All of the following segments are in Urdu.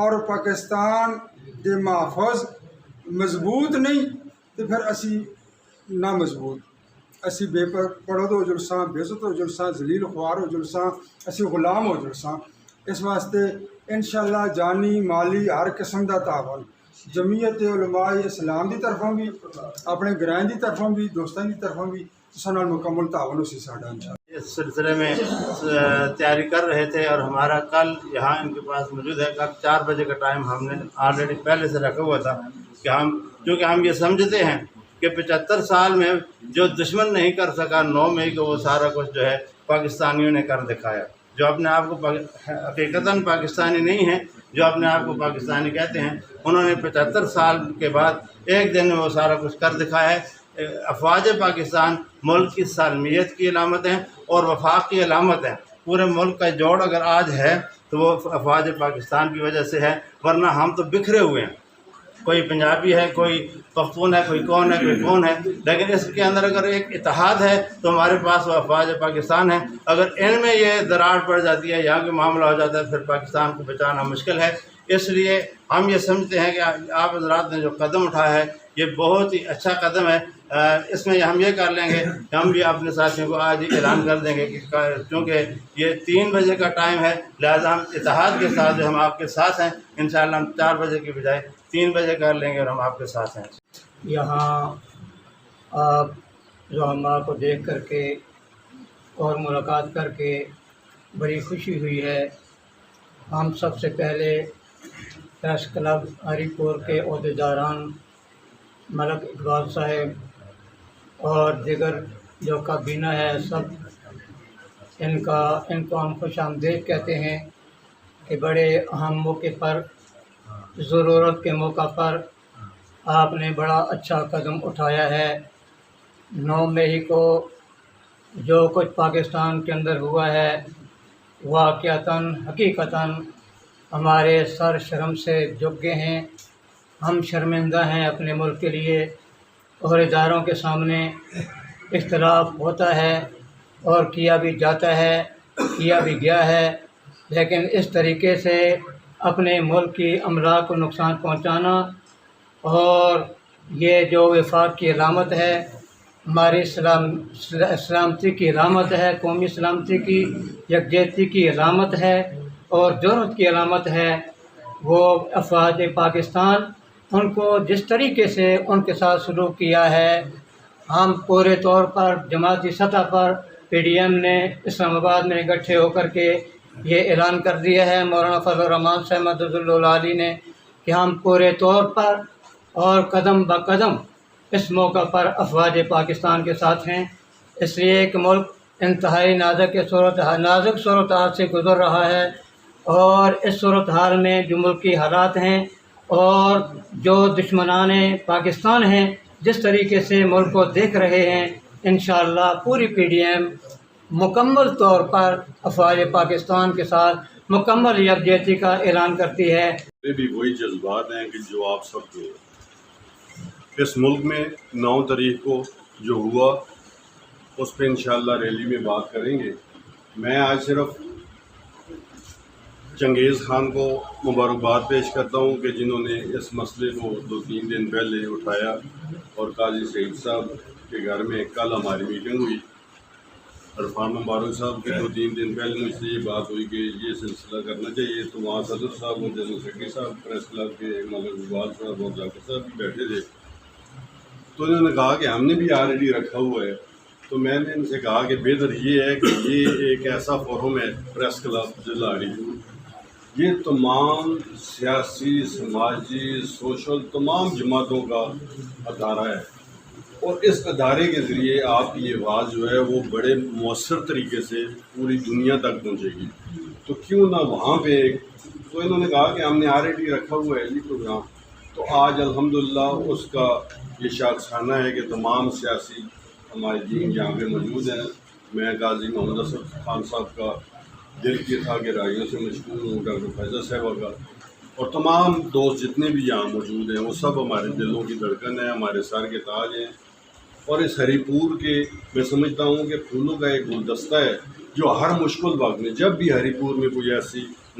اور پاکستان دے محفوظ مضبوط نہیں تو پھر اسی نہ مضبوط اسی بے پڑھو ہو جلساں بےزت ہو جلساں ذلیل خوار ہو جلساں اسی غلام ہو جلساں. اس واسطے انشاءاللہ جانی مالی ہر قسم دا تعاون جمعیت علماء اسلام دی طرفوں بھی اپنے گرائیں دی طرفوں بھی دوستان دی طرفوں بھی سنال مکمل تعاون اسی ساڈا انشاءاللہ. اس سلسلے میں تیاری کر رہے تھے اور ہمارا کل یہاں ان کے پاس موجود ہے. کل 4 بجے کا ٹائم ہم نے آلریڈی پہلے سے رکھا ہوا تھا کہ کیونکہ ہم یہ سمجھتے ہیں کہ 75 سال میں جو دشمن نہیں کر سکا 9 مئی کو وہ سارا کچھ جو ہے پاکستانیوں نے کر دکھایا. جو اپنے آپ کو حقیقتاً پاکستانی نہیں ہیں، جو اپنے آپ کو پاکستانی کہتے ہیں، انہوں نے 75 سال کے بعد ایک دن میں وہ سارا کچھ کر دکھایا ہے. افواج پاکستان ملک کی سالمیت کی علامت ہیں اور وفاق کی علامت ہیں. پورے ملک کا جوڑ اگر آج ہے تو وہ افواج پاکستان کی وجہ سے ہے، ورنہ ہم تو بکھرے ہوئے ہیں. کوئی پنجابی ہے، کوئی پختون ہے، کوئی کون ہے، کوئی کون ہے، لیکن اس کے اندر اگر ایک اتحاد ہے تو ہمارے پاس وہ افواج پاکستان ہے. اگر ان میں یہ دراڑ پڑ جاتی ہے، یہاں کا معاملہ ہو جاتا ہے، پھر پاکستان کو بچانا مشکل ہے. اس لیے ہم یہ سمجھتے ہیں کہ آپ حضرات نے جو قدم اٹھایا ہے یہ بہت ہی اچھا قدم ہے. اس میں ہم یہ کر لیں گے کہ ہم بھی اپنے ساتھیوں کو آج ہی اعلان کر دیں گے کہ چونکہ یہ 3 بجے کا ٹائم ہے، لہذا ہم اتحاد کے ساتھ جو ہم آپ کے ساتھ ہیں انشاءاللہ ہم 4 بجے کی بجائے 3 بجے کر لیں گے اور ہم آپ کے ساتھ ہیں. یہاں آپ جو ہمارا کو دیکھ کر کے اور ملاقات کر کے بڑی خوشی ہوئی ہے. ہم سب سے پہلے پریس کلب ہری پور کے عہدیداران ملک اقبال صاحب اور دیگر جو کابینہ ہے سب ان کو ہم خوش آمدید کہتے ہیں کہ بڑے اہم موقع پر ضرورت کے موقع پر آپ نے بڑا اچھا قدم اٹھایا ہے. 9 مئی کو جو کچھ پاکستان کے اندر ہوا ہے واقعتاً حقیقتاً ہمارے سر شرم سے جھک گئے ہیں. ہم شرمندہ ہیں اپنے ملک کے لیے اور اداروں کے سامنے. اختلاف ہوتا ہے اور کیا بھی جاتا ہے، کیا بھی گیا ہے، لیکن اس طریقے سے اپنے ملک کی املاک کو نقصان پہنچانا اور یہ جو وفاق کی علامت ہے، ہماری سلامتی کی علامت ہے، قومی سلامتی کی یکجہتی کی علامت ہے اور جرأت کی علامت ہے. وہ افواج پاکستان ان کو جس طریقے سے ان کے ساتھ سلوک کیا ہے، ہم پورے طور پر جماعتی سطح پر PDM نے اسلام آباد میں اکٹھے ہو کر کے یہ اعلان کر دیا ہے، مولانا فضل الرحمان صاحب مدد اللہ علی نے، کہ ہم پورے طور پر اور قدم بقدم اس موقع پر افواج پاکستان کے ساتھ ہیں. اس لیے کہ ملک انتہائی نازک صورتحال سے گزر رہا ہے اور اس صورتحال میں جو ملکی حالات ہیں اور جو دشمنان پاکستان ہیں جس طریقے سے ملک کو دیکھ رہے ہیں، انشاءاللہ پوری PDM مکمل طور پر افواج پاکستان کے ساتھ مکمل یکجہتی کا اعلان کرتی ہے. یہ بھی وہی جذبات ہیں کہ جو آپ سب کے اس ملک میں 9 تاریخ کو جو ہوا اس پہ انشاءاللہ ریلی میں بات کریں گے. میں آج صرف چنگیز خان کو مبارکباد پیش کرتا ہوں کہ جنہوں نے اس مسئلے کو 2-3 دن پہلے اٹھایا اور قاضی سعید صاحب کے گھر میں کل ہماری میٹنگ ہوئی. عرفان مبارک صاحب کے 2-3 دن پہلے مجھ سے یہ بات ہوئی کہ یہ سلسلہ کرنا چاہیے، تو وہاں صدر صاحب اور جنرل سیکرٹری صاحب پریس کلب کے ملک اقبال صاحب اور ذاکر صاحب بھی بیٹھے تھے. تو انہوں نے کہا کہ ہم نے بھی آلریڈی رکھا ہوا ہے. تو میں نے ان سے کہا کہ بہتر یہ ہے کہ یہ ایک ایسا فورم ہے پریس کلب جلاڑی، یہ تمام سیاسی، سماجی، سوشل تمام جماعتوں کا ادارہ ہے اور اس ادارے کے ذریعے آپ کی یہ آواز جو ہے وہ بڑے مؤثر طریقے سے پوری دنیا تک پہنچے گی. تو کیوں نہ وہاں پہ تو انہوں نے کہا کہ ہم نے آلریڈی رکھا ہوا ہے یہ پروگرام. تو آج الحمدللہ اس کا یہ شاخسانہ ہے کہ تمام سیاسی ہمارے دین یہاں پہ موجود ہیں. میں قاضی محمد اسد خان صاحب کا دل کی تھا کہ رائیوں سے مشغول ہوں، ڈاکٹر فیضہ صاحبہ کا، اور تمام دوست جتنے بھی یہاں موجود ہیں وہ سب ہمارے دلوں کی دھڑکن ہیں، ہمارے سر کے تاج ہیں. اور اس ہری پور کے میں سمجھتا ہوں کہ پھولوں کا ایک گلدستہ ہے جو ہر مشکل وقت میں جب بھی ہری پور میں کوئی ایسی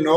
9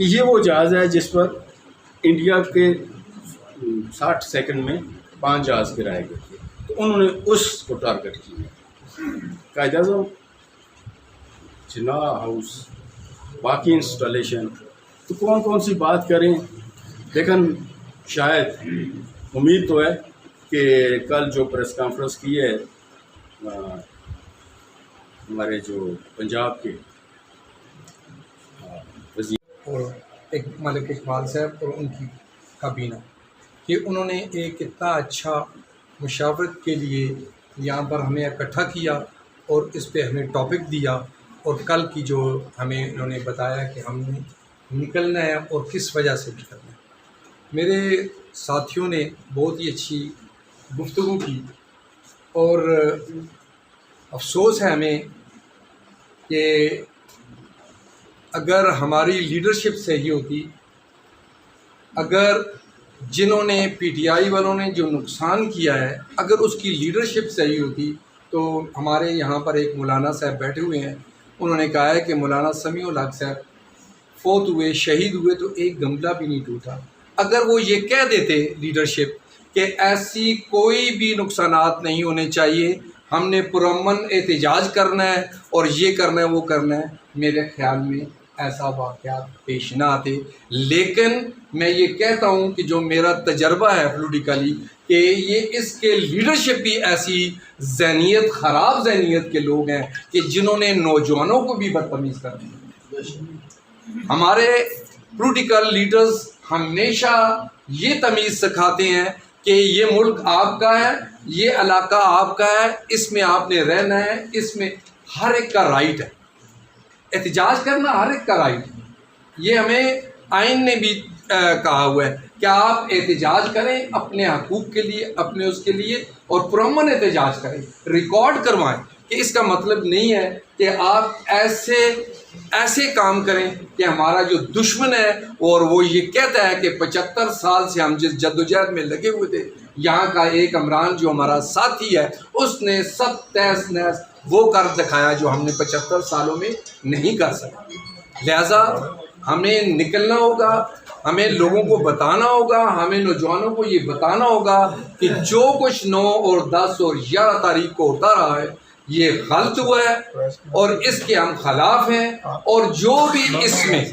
کہ یہ وہ جہاز ہے جس پر انڈیا کے 60 سیکنڈ میں 5 جہاز گرائے گئے تھے، تو انہوں نے اس کو ٹارگٹ کیا۔ قائد اعظم، جناح ہاؤس، باقی انسٹالیشن، تو کون کون سی بات کریں، لیکن شاید امید تو ہے کہ کل جو پریس کانفرنس کی ہے ہمارے جو پنجاب کے وزیر اور ایک ملک اقبال صاحب اور ان کی کابینہ، کہ انہوں نے ایک اتنا اچھا مشاورت کے لیے یہاں پر ہمیں اکٹھا کیا اور اس پہ ہمیں ٹاپک دیا، اور کل کی جو ہمیں انہوں نے بتایا کہ ہم نے نکلنا ہے اور کس وجہ سے نکلنا ہے۔ میرے ساتھیوں نے بہت ہی اچھی گفتگو کی، اور افسوس ہے ہمیں کہ اگر ہماری لیڈرشپ صحیح ہوتی، اگر جنہوں نے پی ٹی آئی والوں نے جو نقصان کیا ہے اگر اس کی لیڈرشپ صحیح ہوتی، تو ہمارے یہاں پر ایک مولانا صاحب بیٹھے ہوئے ہیں، انہوں نے کہا ہے کہ مولانا سمیع الحق صاحب فوت ہوئے، شہید ہوئے تو ایک گملہ بھی نہیں ٹوٹا۔ اگر وہ یہ کہہ دیتے لیڈرشپ کہ ایسی کوئی بھی نقصانات نہیں ہونے چاہیے، ہم نے پرامن احتجاج کرنا ہے اور یہ کرنا ہے وہ کرنا ہے، میرے خیال میں ایسا واقعات پیش نہ آتے۔ لیکن میں یہ کہتا ہوں کہ جو میرا تجربہ ہے پولیٹیکلی، کہ یہ اس کے لیڈرشپ بھی ایسی ذہنیت، خراب ذہنیت کے لوگ ہیں کہ جنہوں نے نوجوانوں کو بھی بدتمیز کر دیا۔ ہمارے پولیٹیکل لیڈرز ہمیشہ یہ تمیز سکھاتے ہیں کہ یہ ملک آپ کا ہے، یہ علاقہ آپ کا ہے، اس میں آپ نے رہنا ہے، اس میں ہر ایک کا رائٹ ہے، احتجاج کرنا ہر ایک کا رائٹ ہے۔ یہ ہمیں آئین نے بھی کہا ہوا ہے کہ آپ احتجاج کریں اپنے حقوق کے لیے، اپنے اس کے لیے، اور پرامن احتجاج کریں، ریکارڈ کروائیں، کہ اس کا مطلب نہیں ہے کہ آپ ایسے کام کریں کہ ہمارا جو دشمن ہے اور وہ یہ کہتا ہے کہ 75 سال سے ہم جس جدوجہد میں لگے ہوئے تھے، یہاں کا ایک عمران جو ہمارا ساتھی ہے اس نے سب تہس نہس وہ کر دکھایا جو ہم نے 75 سالوں میں نہیں کر سکا۔ لہٰذا ہمیں نکلنا ہوگا، ہمیں لوگوں کو بتانا ہوگا، ہمیں نوجوانوں کو یہ بتانا ہوگا کہ جو کچھ 9 اور 10 اور 11 تاریخ کو ہوتا رہا ہے یہ غلط ہوا ہے اور اس کے ہم خلاف ہیں، اور جو بھی اس میں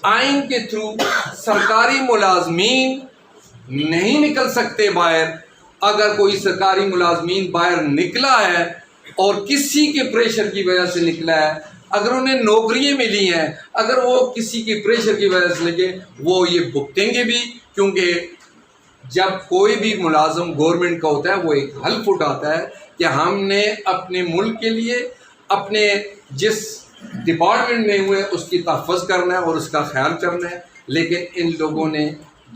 آئین کے تھرو سرکاری ملازمین نہیں نکل سکتے باہر، اگر کوئی سرکاری ملازمین باہر نکلا ہے اور کسی کے پریشر کی وجہ سے نکلا ہے، اگر انہیں نوکریاں ملی ہیں، اگر وہ کسی کی پریشر کی وجہ سے لگے، وہ یہ بھگتیں گے بھی، کیونکہ جب کوئی بھی ملازم گورنمنٹ کا ہوتا ہے وہ ایک حلف اٹھاتا ہے کہ ہم نے اپنے ملک کے لیے اپنے جس ڈپارٹمنٹ میں ہوئے اس کی تحفظ کرنا ہے اور اس کا خیال کرنا ہے۔ لیکن ان لوگوں نے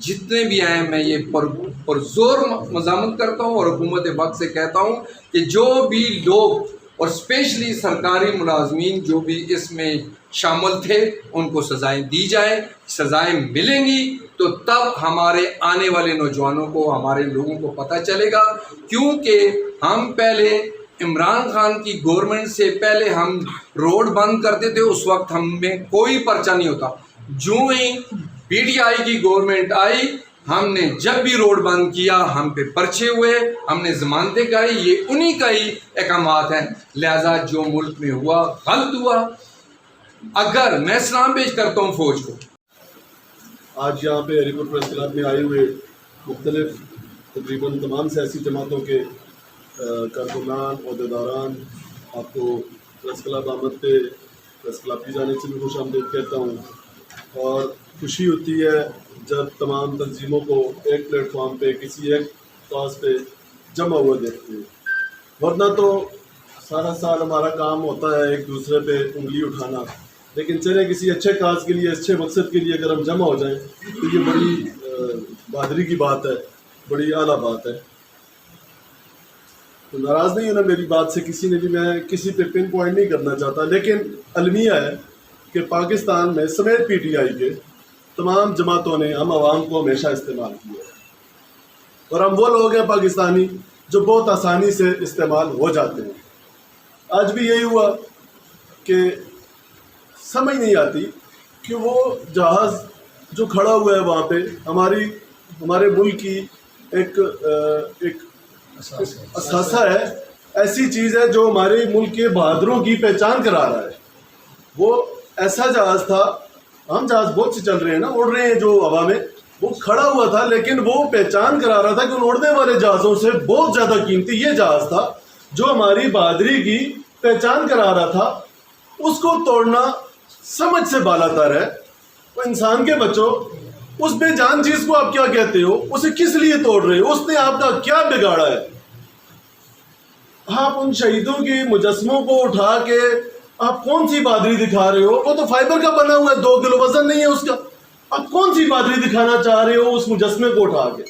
جتنے بھی آئے، میں یہ پرزور مذمت کرتا ہوں اور حکومت وقت سے کہتا ہوں کہ جو بھی لوگ اور اسپیشلی سرکاری ملازمین جو بھی اس میں شامل تھے ان کو سزائیں دی جائیں، سزائیں ملیں گی تو تب ہمارے آنے والے نوجوانوں کو، ہمارے لوگوں کو پتہ چلے گا، کیونکہ ہم پہلے عمران خان کی گورنمنٹ سے پہلے ہم روڈ بند کرتے تھے، اس وقت ہم میں کوئی پرچہ نہیں ہوتا۔ جو ہی پی ٹی آئی کی گورنمنٹ آئی، ہم نے جب بھی روڈ بند کیا ہم پہ پرچے ہوئے، ہم نے ضمانتیں کرائی، یہ انہی کا ہی احکامات ہیں۔ لہٰذا جو ملک میں ہوا غلط ہوا۔ اگر میں سلام پیش کرتا ہوں فوج کو، آج یہاں پہ ہری پور پریس کلب میں آئے ہوئے مختلف تقریباً تمام سیاسی جماعتوں کے کارکنان، عہدیداران، آپ کو پریس کلب آمد پہ پریس کلب کی جانب سے بھی خوش آمدید کہتا ہوں، اور خوشی ہوتی ہے جب تمام تنظیموں کو ایک پلیٹ فارم پہ کسی ایک کاز پہ جمع ہوا دیکھتے ہیں، ورنہ تو سارا سال ہمارا کام ہوتا ہے ایک دوسرے پہ انگلی اٹھانا، لیکن چلے کسی اچھے کاز کے لیے، اچھے مقصد کے لیے اگر ہم جمع ہو جائیں تو یہ بڑی بہادری کی بات ہے، بڑی اعلیٰ بات ہے۔ تو ناراض نہیں ہونا میری بات سے کسی نے بھی، میں کسی پہ پن پوائنٹ نہیں کرنا چاہتا، لیکن المیہ ہے کہ پاکستان میں سمیت پی ٹی آئی کے تمام جماعتوں نے ہم عوام کو ہمیشہ استعمال کیا ہے، اور ہم وہ لوگ ہیں پاکستانی جو بہت آسانی سے استعمال ہو جاتے ہیں۔ آج بھی یہی ہوا کہ سمجھ نہیں آتی کہ وہ جہاز جو کھڑا ہوا ہے وہاں پہ ہمارے ملک کی ایک اثاثہ ہے، ایسی چیز ہے جو ہمارے ملک کے بہادروں کی پہچان کرا رہا ہے۔ وہ ایسا جہاز تھا، ہم جہاز بہت سے چل رہے ہیں نا، اڑ رہے ہیں جو ہوا میں، وہ کھڑا ہوا تھا لیکن وہ پہچان کرا رہا تھا کہ ان اڑنے والے جہازوں سے بہت زیادہ قیمتی یہ جہاز تھا جو ہماری بہادری کی پہچان کرا رہا تھا۔ اس کو توڑنا سمجھ سے بالاتر ہے۔ وہ انسان کے بچوں، اس بے جان چیز کو آپ کیا کہتے ہو؟ اسے کس لیے توڑ رہے ہو؟ اس نے آپ کا کیا بگاڑا ہے؟ آپ ان شہیدوں کے مجسموں کو اٹھا کے آپ کون سی بہادری دکھا رہے ہو؟ وہ تو فائبر کا بنا ہوا ہے، 2 کلو وزن نہیں ہے اس کا۔ آپ کون سی بہادری دکھانا چاہ رہے ہو اس مجسمے کو اٹھا کے؟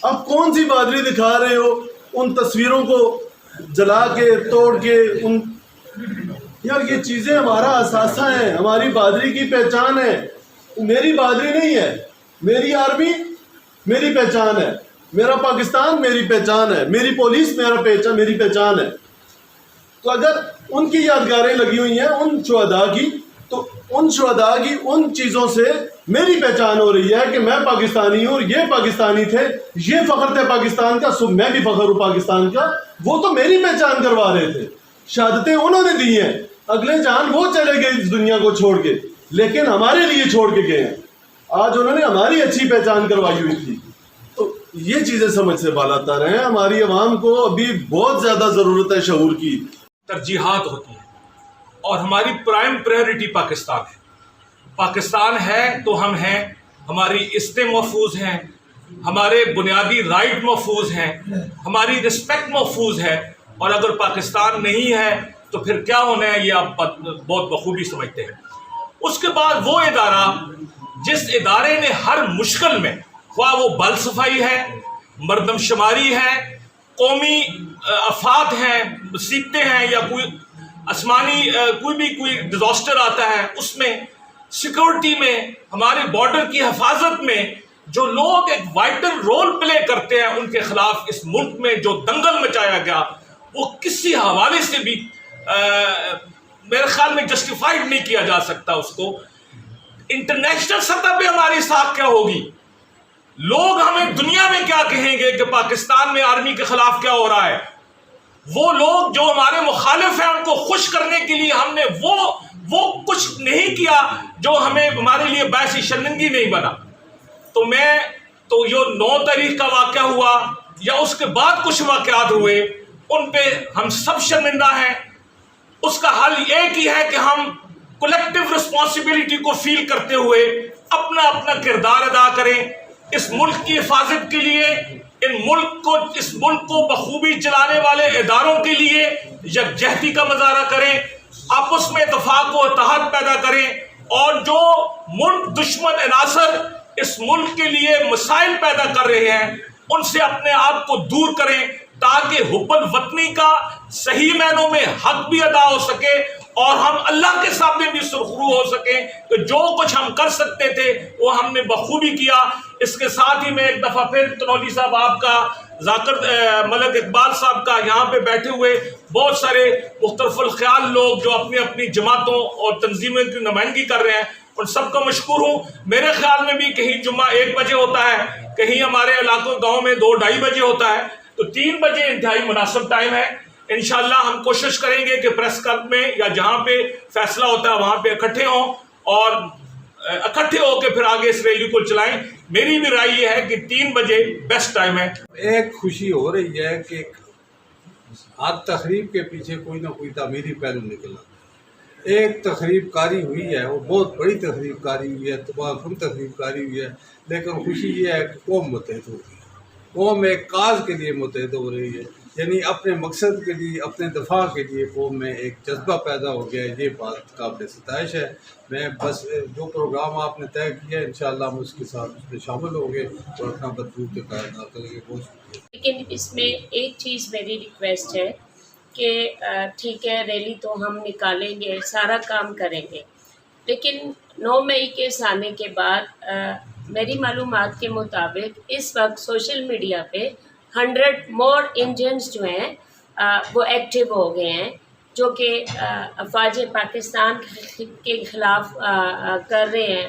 آپ کون سی بہادری دکھا رہے ہو ان تصویروں کو جلا کے توڑ کے؟ یار یہ چیزیں ہمارا اثاثہ ہیں، ہماری بہادری کی پہچان ہے۔ میری بہادری نہیں ہے، میری آرمی میری پہچان ہے، میرا پاکستان میری پہچان ہے، میری پولیس میری پہچان ہے۔ تو اگر ان کی یادگاریں لگی ہوئی ہیں ان شہداء کی، تو ان شہداء کی ان چیزوں سے میری پہچان ہو رہی ہے کہ میں پاکستانی ہوں اور یہ پاکستانی تھے، یہ فخر تھے پاکستان کا، سو میں بھی فخر ہوں پاکستان کا۔ وہ تو میری پہچان کروا رہے تھے، شہادتیں انہوں نے دی ہیں، اگلے جان وہ چلے گئے اس دنیا کو چھوڑ کے، لیکن ہمارے لیے چھوڑ کے گئے ہیں۔ آج انہوں نے ہماری اچھی پہچان کروائی ہوئی تھی۔ تو یہ چیزیں سمجھ سے بالاتر ہیں۔ ہماری عوام کو ابھی بہت زیادہ ضرورت ہے شعور کی۔ ترجیحات ہوتی ہیں اور ہماری پرائم پریورٹی پاکستان ہے۔ پاکستان ہے تو ہم ہیں، ہماری عزتیں محفوظ ہیں، ہمارے بنیادی رائٹ محفوظ ہیں، ہماری رسپیکٹ محفوظ ہے، اور اگر پاکستان نہیں ہے تو پھر کیا ہونا ہے یہ آپ بہت بخوبی سمجھتے ہیں۔ اس کے بعد وہ ادارہ جس ادارے نے ہر مشکل میں، خواہ وہ بال صفائی ہے، مردم شماری ہے، قومی آفات ہیں، مصیبتیں ہیں، یا کوئی آسمانی کوئی ڈیزاسٹر آتا ہے، اس میں سیکورٹی میں، ہمارے بارڈر کی حفاظت میں جو لوگ ایک وائٹل رول پلے کرتے ہیں، ان کے خلاف اس ملک میں جو دنگل مچایا گیا وہ کسی حوالے سے بھی میرے خیال میں جسٹیفائڈ نہیں کیا جا سکتا۔ اس کو انٹرنیشنل سطح پہ ہماری ساکھ کیا ہوگی؟ لوگ ہمیں دنیا میں کیا کہیں گے کہ پاکستان میں آرمی کے خلاف کیا ہو رہا ہے؟ وہ لوگ جو ہمارے مخالف ہیں ان کو خوش کرنے کے لیے ہم نے وہ کچھ نہیں کیا جو ہمارے لیے باعث شرمندگی نہیں بنا۔ تو یہ 9 تاریخ کا واقعہ ہوا یا اس کے بعد کچھ واقعات ہوئے، ان پہ ہم سب شرمندہ ہیں۔ اس کا حل ایک ہی ہے کہ ہم کولیکٹیو رسپانسبلٹی کو فیل کرتے ہوئے اپنا اپنا کردار ادا کریں، اس ملک کی حفاظت کے لیے، اس ملک کو بخوبی چلانے والے اداروں کے لیے یکجہتی کا مظاہرہ کریں، آپس میں اتفاق و اتحاد پیدا کریں، اور جو ملک دشمن عناصر اس ملک کے لیے مسائل پیدا کر رہے ہیں ان سے اپنے آپ کو دور کریں، تاکہ حب الوطنی کا صحیح معنوں میں حق بھی ادا ہو سکے اور ہم اللہ کے سامنے بھی سرخرو ہو سکیں کہ جو کچھ ہم کر سکتے تھے وہ ہم نے بخوبی کیا۔ اس کے ساتھ ہی میں ایک دفعہ پھر تنولی صاحب آپ کا، ذاکر ملک اقبال صاحب کا، یہاں پہ بیٹھے ہوئے بہت سارے مختلف الخیال لوگ جو اپنی اپنی جماعتوں اور تنظیموں کی نمائندگی کر رہے ہیں، ان سب کا مشکور ہوں۔ میرے خیال میں بھی کہیں جمعہ 1 بجے ہوتا ہے، کہیں ہمارے علاقوں گاؤں میں 2-2:30 بجے ہوتا ہے، تو 3 بجے انتہائی مناسب ٹائم ہے۔ انشاءاللہ ہم کوشش کریں گے کہ پریس کلب میں یا جہاں پہ فیصلہ ہوتا ہے وہاں پہ اکٹھے ہوں اور اکٹھے ہو کے پھر آگے اس ریلی کو چلائیں۔ میری بھی رائے یہ ہے کہ 3 بجے بیسٹ ٹائم ہے۔ ایک خوشی ہو رہی ہے کہ ہر تقریب کے پیچھے کوئی نہ کوئی تعمیری پہلو نکلا۔ ایک تقریب کاری ہوئی ہے، وہ بہت بڑی تقریب کاری ہوئی ہے، تباہ تقریب کاری ہوئی ہے، لیکن خوشی یہ ہے کہ قوم متحد ہو گئی، قوم ایک کاز کے لیے متحد ہو رہی ہے، یعنی اپنے مقصد کے لیے، اپنے دفاع کے لیے قوم میں ایک جذبہ پیدا ہو گیا ہے۔ یہ بات قابل ستائش ہے۔ میں بس جو پروگرام آپ نے طے کیا ہے انشاءاللہ ہم اس کے ساتھ اس میں شامل ہوں گے اور اپنا بھرپور کردار ادا کریں گے۔ بہت شکریہ۔ لیکن اس میں ایک چیز میری ریکویسٹ ہے کہ ٹھیک ہے ریلی تو ہم نکالیں گے، سارا کام کریں گے، لیکن 9 مئی کے آنے کے بعد میری معلومات کے مطابق اس وقت سوشل میڈیا پہ 100 مور انجنز جو ہیں وہ ایکٹیو ہو گئے ہیں، جو کہ افواج پاکستان کے خلاف کر رہے ہیں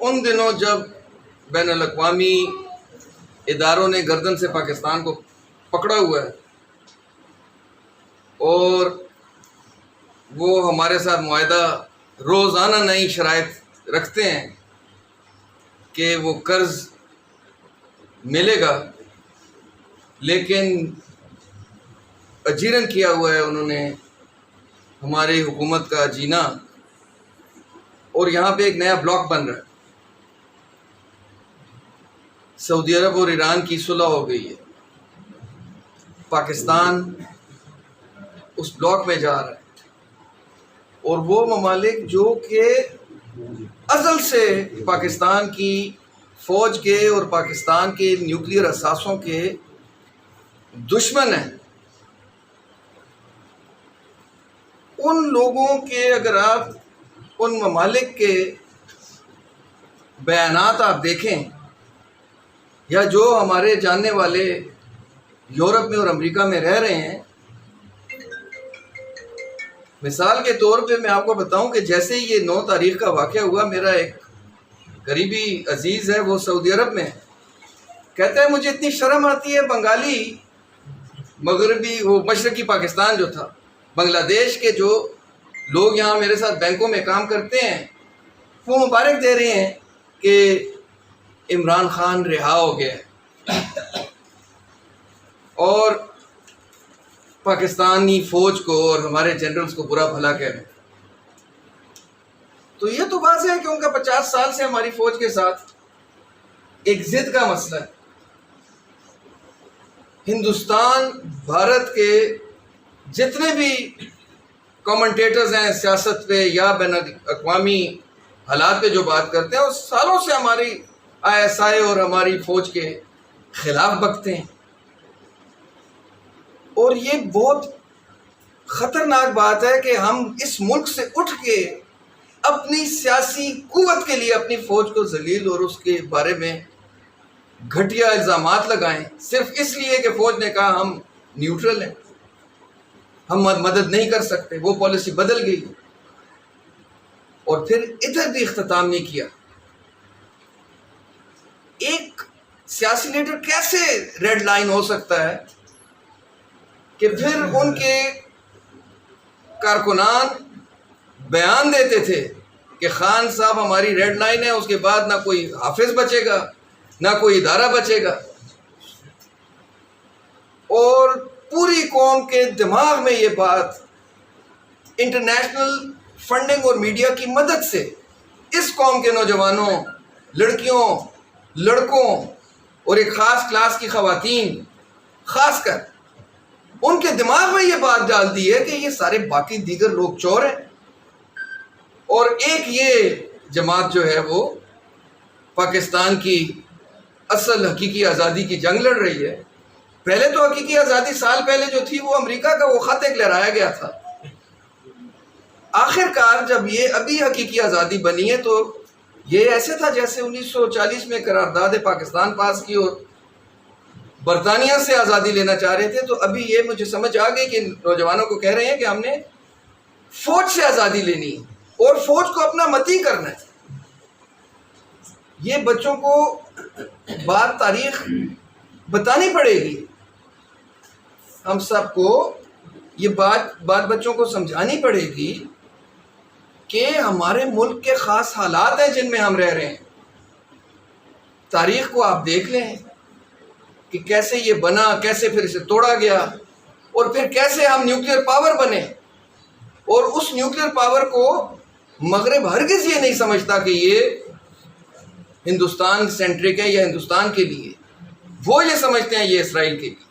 ان دنوں جب بین الاقوامی اداروں نے گردن سے پاکستان کو پکڑا ہوا ہے اور وہ ہمارے ساتھ معاہدہ روزانہ نئی شرائط رکھتے ہیں کہ وہ قرض ملے گا، لیکن اجیرن کیا ہوا ہے انہوں نے ہماری حکومت کا جینا، اور یہاں پہ ایک نیا بلاک بن رہا ہے۔ سعودی عرب اور ایران کی صلح ہو گئی ہے، پاکستان اس بلاک میں جا رہا ہے، اور وہ ممالک جو کہ ازل سے پاکستان کی فوج کے اور پاکستان کے نیوکلیئر اثاثوں کے دشمن ہیں، ان لوگوں کے اگر آپ ان ممالک کے بیانات آپ دیکھیں، یا جو ہمارے جاننے والے یورپ میں اور امریکہ میں رہ رہے ہیں، مثال کے طور پہ میں آپ کو بتاؤں کہ جیسے ہی یہ 9 تاریخ کا واقعہ ہوا، میرا ایک قریبی عزیز ہے، وہ سعودی عرب میں کہتا ہے مجھے اتنی شرم آتی ہے، بنگالی مغربی وہ مشرقی پاکستان جو تھا، بنگلہ دیش کے جو لوگ یہاں میرے ساتھ بینکوں میں کام کرتے ہیں، وہ مبارک دے رہے ہیں کہ عمران خان رہا ہو گیا ہے، اور پاکستانی فوج کو اور ہمارے جنرلز کو برا بھلا کہہ رہے ہیں۔ تو یہ تو واضح ہے کہ ان کا 50 سال سے ہماری فوج کے ساتھ ایک ضد کا مسئلہ ہے۔ ہندوستان بھارت کے جتنے بھی کمنٹیٹرز ہیں سیاست پہ یا بین الاقوامی حالات پہ جو بات کرتے ہیں، وہ سالوں سے ہماری ISI اور ہماری فوج کے خلاف بکتے ہیں، اور یہ بہت خطرناک بات ہے کہ ہم اس ملک سے اٹھ کے اپنی سیاسی قوت کے لیے اپنی فوج کو ذلیل اور اس کے بارے میں گھٹیا الزامات لگائیں، صرف اس لیے کہ فوج نے کہا ہم نیوٹرل ہیں، ہم مدد نہیں کر سکتے، وہ پالیسی بدل گئی، اور پھر ادھر بھی اختتام نہیں کیا۔ ایک سیاسی لیڈر کیسے ریڈ لائن ہو سکتا ہے کہ پھر ان کے کارکنان بیان دیتے تھے کہ خان صاحب ہماری ریڈ لائن ہے، اس کے بعد نہ کوئی حافظ بچے گا نہ کوئی ادارہ بچے گا، اور پوری قوم کے دماغ میں یہ بات انٹرنیشنل فنڈنگ اور میڈیا کی مدد سے اس قوم کے نوجوانوں، لڑکیوں، لڑکوں اور ایک خاص کلاس کی خواتین خاص کر ان کے دماغ میں یہ بات ڈال دی ہے کہ یہ سارے باقی دیگر لوگ چور ہیں، اور ایک یہ جماعت جو ہے وہ پاکستان کی اصل حقیقی آزادی کی جنگ لڑ رہی ہے۔ پہلے تو حقیقی آزادی سال پہلے جو تھی وہ امریکہ کا وہ خط ایک لہرایا گیا تھا، آخر کار جب یہ ابھی حقیقی آزادی بنی ہے تو یہ ایسے تھا جیسے 1940 میں قرارداد پاکستان پاس کی اور برطانیہ سے آزادی لینا چاہ رہے تھے، تو ابھی یہ مجھے سمجھ آ گئی کہ نوجوانوں کو کہہ رہے ہیں کہ ہم نے فوج سے آزادی لینی ہے اور فوج کو اپنا متی کرنا ہے۔ یہ بچوں کو بات تاریخ بتانی پڑے گی، ہم سب کو یہ بات بچوں کو سمجھانی پڑے گی کہ ہمارے ملک کے خاص حالات ہیں جن میں ہم رہ رہے ہیں۔ تاریخ کو آپ دیکھ لیں کہ کیسے یہ بنا، کیسے پھر اسے توڑا گیا، اور پھر کیسے ہم نیوکلیئر پاور بنے، اور اس نیوکلیئر پاور کو مغرب ہرگز یہ نہیں سمجھتا کہ یہ ہندوستان سینٹرک ہے یا ہندوستان کے لیے، وہ یہ سمجھتے ہیں یہ اسرائیل کے لیے۔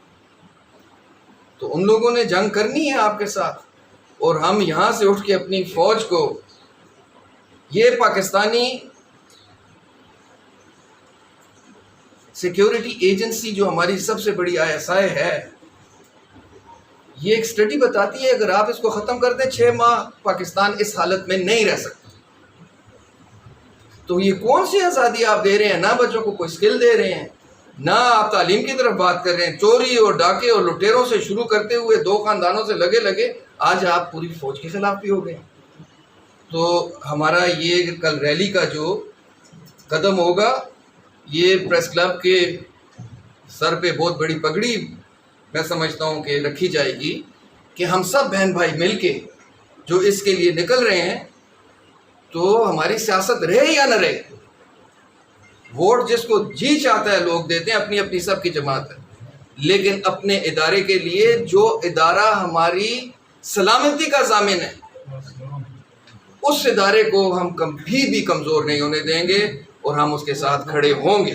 تو ان لوگوں نے جنگ کرنی ہے آپ کے ساتھ، اور ہم یہاں سے اٹھ کے اپنی فوج کو، یہ پاکستانی سیکیورٹی ایجنسی جو ہماری سب سے بڑی ISI ہے، یہ ایک سٹڈی بتاتی ہے اگر آپ اس کو ختم کر دیں 6 ماہ پاکستان اس حالت میں نہیں رہ سکتا۔ تو یہ کون سی آزادی آپ دے رہے ہیں؟ نہ بچوں کو کوئی سکل دے رہے ہیں، نہ آپ تعلیم کی طرف بات کر رہے ہیں، چوری اور ڈاکے اور لٹیروں سے شروع کرتے ہوئے 2 خاندانوں سے لگے آج آپ پوری فوج کے خلاف بھی ہو گئے۔ تو ہمارا یہ کل ریلی کا جو قدم ہوگا. یہ پریس کلب کے سر پہ بہت بڑی پگڑی میں سمجھتا ہوں کہ رکھی جائے گی کہ ہم سب بہن بھائی مل کے جو اس کے لیے نکل رہے ہیں تو ہماری سیاست رہے یا نہ رہے. ووٹ جس کو جی چاہتا ہے لوگ دیتے ہیں، اپنی اپنی سب کی جماعت ہے، لیکن اپنے ادارے کے لیے جو ادارہ ہماری سلامتی کا ضامن ہے اس ادارے کو ہم کبھی بھی کمزور نہیں ہونے دیں گے اور ہم اس کے ساتھ کھڑے ہوں گے.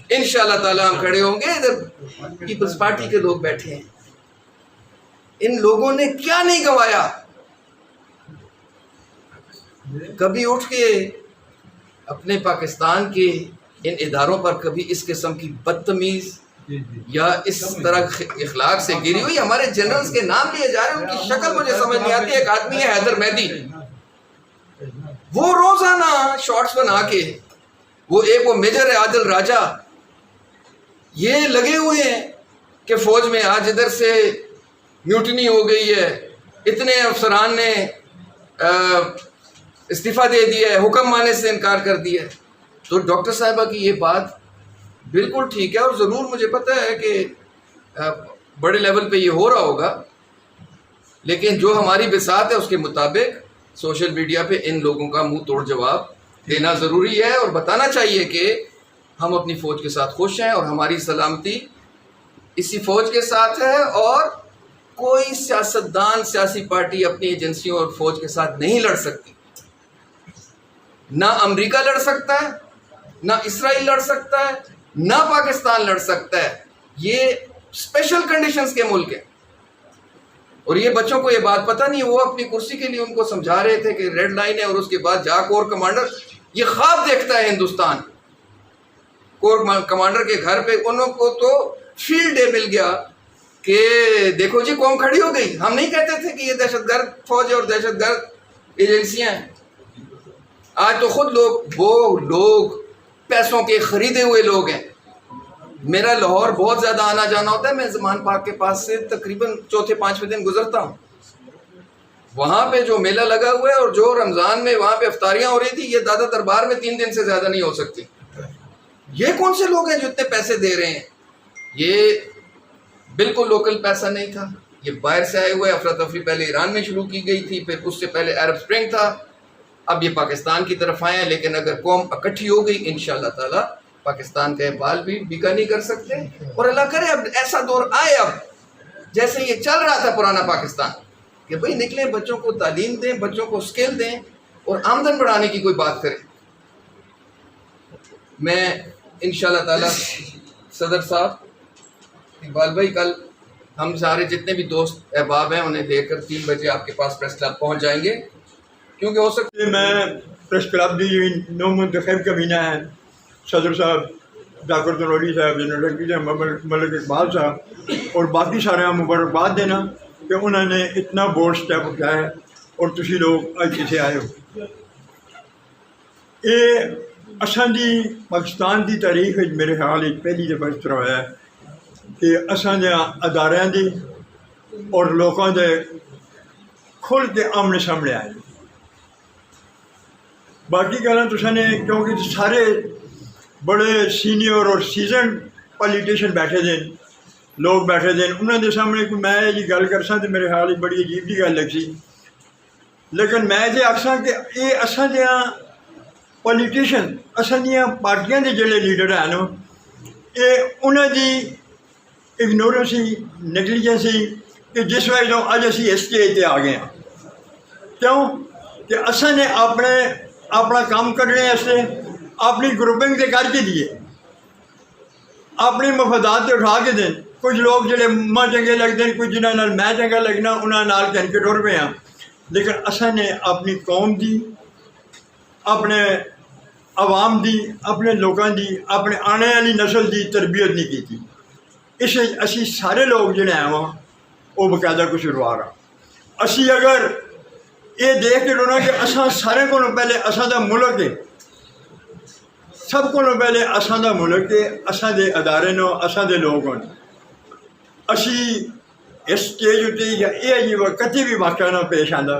انشاءاللہ تعالی ہم کھڑے ہوں گے. ادھر پیپلز پارٹی کے لوگ بیٹھے ہیں، ان لوگوں نے کیا نہیں گنوایا. کبھی اٹھ کے اپنے پاکستان کے ان اداروں پر کبھی اس قسم کی بدتمیز یا اس طرح اخلاق سے گری ہوئی. ہمارے جنرلز کے نام لیے جا رہے ہیں، ان کی شکل مجھے سمجھ نہیں آتی. ایک آدمی ہے حیدر مہدی، وہ روزانہ شارٹس بنا کے، وہ میجر ہے عادل راجہ، یہ لگے ہوئے ہیں کہ فوج میں آج ادھر سے میوٹنی ہو گئی ہے، اتنے افسران نے استعفیٰ دے دیا ہے، حکم ماننے سے انکار کر دیا ہے. تو ڈاکٹر صاحبہ کی یہ بات بالکل ٹھیک ہے، اور ضرور مجھے پتہ ہے کہ بڑے لیول پہ یہ ہو رہا ہوگا، لیکن جو ہماری بساط ہے اس کے مطابق سوشل میڈیا پہ ان لوگوں کا منہ توڑ جواب دینا ضروری ہے، اور بتانا چاہیے کہ ہم اپنی فوج کے ساتھ خوش ہیں اور ہماری سلامتی اسی فوج کے ساتھ ہے، اور کوئی سیاستدان، سیاسی پارٹی اپنی ایجنسیوں اور فوج کے ساتھ نہیں لڑ سکتی. نہ امریکہ لڑ سکتا ہے، نہ اسرائیل لڑ سکتا ہے، نہ پاکستان لڑ سکتا ہے. یہ اسپیشل کنڈیشنز کے ملک ہیں، اور یہ بچوں کو یہ بات پتہ نہیں. وہ اپنی کرسی کے لیے ان کو سمجھا رہے تھے کہ ریڈ لائن ہے، اور اس کے بعد جا کور کمانڈر، یہ خواب دیکھتا ہے ہندوستان. کور کمانڈر کے گھر پہ انہوں کو تو فیلڈ ڈے مل گیا کہ دیکھو جی قوم کھڑی ہو گئی. ہم نہیں کہتے تھے کہ یہ دہشت گرد فوج اور دہشت گرد ایجنسیاں ہیں. آج تو خود وہ لوگ پیسوں کے خریدے ہوئے لوگ ہیں. میرا لاہور بہت زیادہ آنا جانا ہوتا ہے، میں زمان پاک کے پاس سے تقریباً چوتھے پانچویں دن گزرتا ہوں. وہاں پہ جو میلہ لگا ہوا ہے اور جو رمضان میں وہاں پہ افطاریاں ہو رہی تھی، یہ دادا دربار میں 3 دن سے زیادہ نہیں ہو سکتی. یہ کون سے لوگ ہیں جو اتنے پیسے دے رہے ہیں؟ یہ بالکل لوکل پیسہ نہیں تھا، یہ باہر سے آئے ہوئے. افراتفری پہلے ایران میں شروع کی گئی تھی، پھر اس سے پہلے عرب سپرنگ تھا، اب یہ پاکستان کی طرف آئے ہیں. لیکن اگر قوم اکٹھی ہو گئی انشاءاللہ تعالی پاکستان کا بال بھی بیکا نہیں کر سکتے. اور اللہ کرے اب ایسا دور آئے، اب جیسے یہ چل رہا تھا پرانا پاکستان، کہ بھئی نکلیں، بچوں کو تعلیم دیں، بچوں کو اسکل دیں اور آمدن بڑھانے کی کوئی بات کریں. میں انشاءاللہ تعالی صدر صاحب، اقبال بھائی، کل ہم سارے جتنے بھی دوست احباب ہیں انہیں لے کر 3 بجے آپ کے پاس پریس کلب پہنچ جائیں گے، کیونکہ ہو سکتا ہے میں پریس کلب دی نو منتخب کابینہ ہے، صدر صاحب ڈاکٹر تنوری صاحب، جنرل ملک اقبال صاحب اور باقی سارے مبارکباد دینا کہ انہوں نے اتنا بورڈ سٹیپ اٹھایا ہے اور تسی لوگ اج کتنے آئے ہو. یہ اساں دی پاکستان دی تاریخ میرے خیال پہلی دفعہ اس طرح ہوا ہے کہ اساں دے اداریاں دی اور لوگوں دے کھل کے آمنے سامنے آئے. باقی گلاں تساں نے کیونکہ سارے بڑے سینئر اور سیزن پولیٹیشین بیٹھے دے لوگ بیٹھے دے، انہوں دے سامنے کوئی میں یہ گل کرساں تو میرے خیال بڑی عجیب جی گل لگ سی. لیکن میں یہ آخساں کہ یہ اساں دیاں پولیٹیشین، اساں دیاں پارٹیاں دے جڑے لیڈر ہیں یہ انہوں دی اگنورنسی، نیگلیجنسی، کہ جس وجہ تو اج اسی اس اسٹیج تے آ گئے ہیں. کیوں کہ اساں نے اپنا کام کرنے واسطے اپنی گروپنگ تے کر کے دیے، اپنی مفادات تے اٹھا کے دیں. کچھ لوگ جڑے ماں چنگے لگتے ہیں، کچھ جنہاں نال میں چنگا لگنا انہاں نال کہن کے ٹر پے ہاں. لیکن اساں نے اپنی قوم دی، اپنے عوام دی، اپنے لوگوں دی، اپنے آنے والی نسل دی تربیت نہیں کی تھی. اس اسی سارے لوگ جڑے ہیں وہاں وہ باقاعدہ کچھ شروعات ہاں. اسی اگر یہ دیکھ کے ڈونا کہ اساں سارے کو پہلے اساں دا ملک ہے، سب کو پہلے اساں دا ملک ہے، اساں دے ادارے نو، اساں دے لوگ ہوں. اسی اس اسٹیج اتنے یا یہ عجیب کتی بھی واقعہ نہ پیش آتا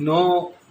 9,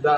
ਦਾ